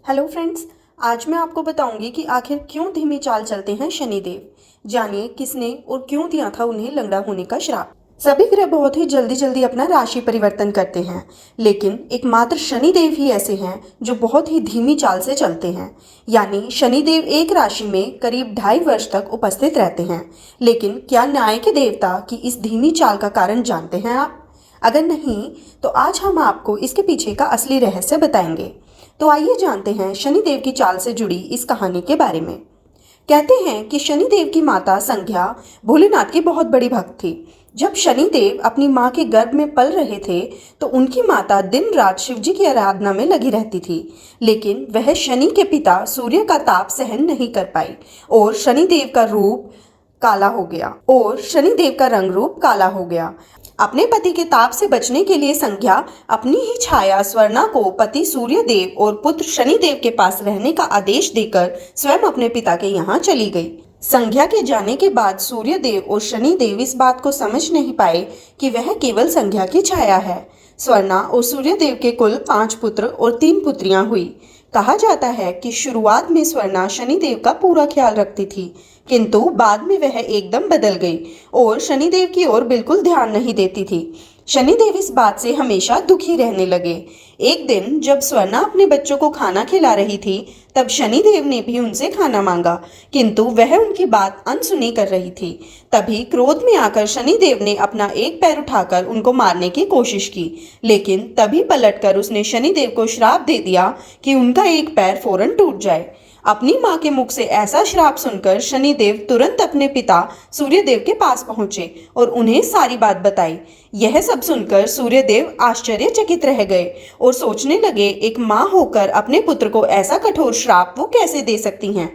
Hello friends, आज मैं आपको बताऊंगी कि आखिर क्यों धीमी चाल चलते हैं शनिदेव। जानिए किसने और क्यों दिया था उन्हें लंगड़ा होने का श्राप। सभी ग्रह बहुत ही जल्दी जल्दी अपना राशि परिवर्तन करते हैं, लेकिन एकमात्र शनिदेव ही ऐसे हैं जो बहुत ही धीमी चाल से चलते हैं। यानी शनिदेव एक राशि में करीब 2.5 वर्ष तक उपस्थित रहते हैं। लेकिन क्या न्याय के देवता की इस धीमी चाल का कारण जानते हैं आप? अगर नहीं तो आज हम आपको इसके पीछे का असली रहस्य बताएंगे। तो आइए जानते हैं शनिदेव की चाल से जुड़ी इस कहानी के बारे में। कहते हैं कि शनिदेव की माता संध्या भोलेनाथ की बहुत बड़ी भक्त थी। जब शनिदेव अपनी मां के गर्भ में पल रहे थे तो उनकी माता दिन रात शिवजी की आराधना में लगी रहती थी। लेकिन वह शनि के पिता सूर्य का ताप सहन नहीं कर पाई और शनिदेव का रंग रूप काला हो गया। अपने पति के ताप से बचने के लिए संध्या अपनी ही छाया स्वर्णा को पति सूर्यदेव और पुत्र शनिदेव के पास रहने का आदेश देकर स्वयं अपने पिता के यहाँ चली गई। संध्या के जाने के बाद सूर्यदेव और शनिदेव इस बात को समझ नहीं पाए कि वह केवल संध्या की छाया है। स्वर्णा और सूर्यदेव के कुल 5 पुत्र और 3 पुत्रियां हुई। कहा जाता है कि शुरुआत में स्वर्णा शनिदेव का पूरा ख्याल रखती थी, किंतु बाद में वह एकदम बदल गई और शनिदेव की ओर बिल्कुल ध्यान नहीं देती थी। शनिदेव इस बात से हमेशा दुखी रहने लगे। एक दिन जब स्वर्णा अपने बच्चों को खाना खिला रही थी तब शनिदेव ने भी उनसे खाना मांगा, किंतु वह उनकी बात अनसुनी कर रही थी। तभी क्रोध में आकर शनिदेव ने अपना एक पैर उठाकर उनको मारने की कोशिश की, लेकिन तभी पलटकर उसने शनिदेव को श्राप दे दिया कि उनका एक पैर फौरन टूट जाए। अपनी मां के मुख से ऐसा श्राप सुनकर शनिदेव तुरंत अपने पिता सूर्यदेव के पास पहुंचे और उन्हें सारी बात बताई। यह सब सुनकर सूर्यदेव आश्चर्यचकित रह गए और सोचने लगे, एक मां होकर अपने पुत्र को ऐसा कठोर श्राप वो कैसे दे सकती हैं।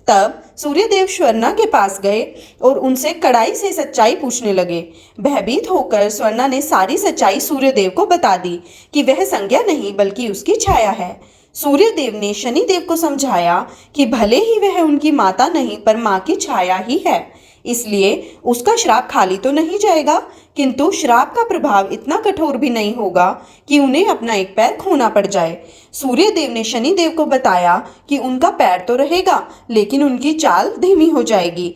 तब सूर्यदेव स्वर्णा के पास गए और उनसे कड़ाई से सच्चाई पूछने लगे। भयभीत होकर स्वर्णा ने सारी सच्चाई सूर्यदेव को बता दी कि वह संज्ञा नहीं बल्कि उसकी छाया है। सूर्यदेव ने शनिदेव को समझाया कि भले ही वह उनकी माता नहीं पर मां की छाया ही है, इसलिए उसका श्राप खाली तो नहीं जाएगा, किंतु श्राप का प्रभाव इतना कठोर भी नहीं होगा कि उन्हें अपना एक पैर खोना पड़ जाए। सूर्यदेव ने शनिदेव को बताया कि उनका पैर तो रहेगा लेकिन उनकी चाल धीमी हो जाएगी।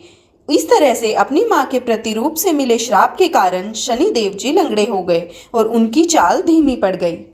इस तरह से अपनी मां के प्रतिरूप से मिले श्राप के कारण शनिदेव जी लंगड़े हो गए और उनकी चाल धीमी पड़ गई।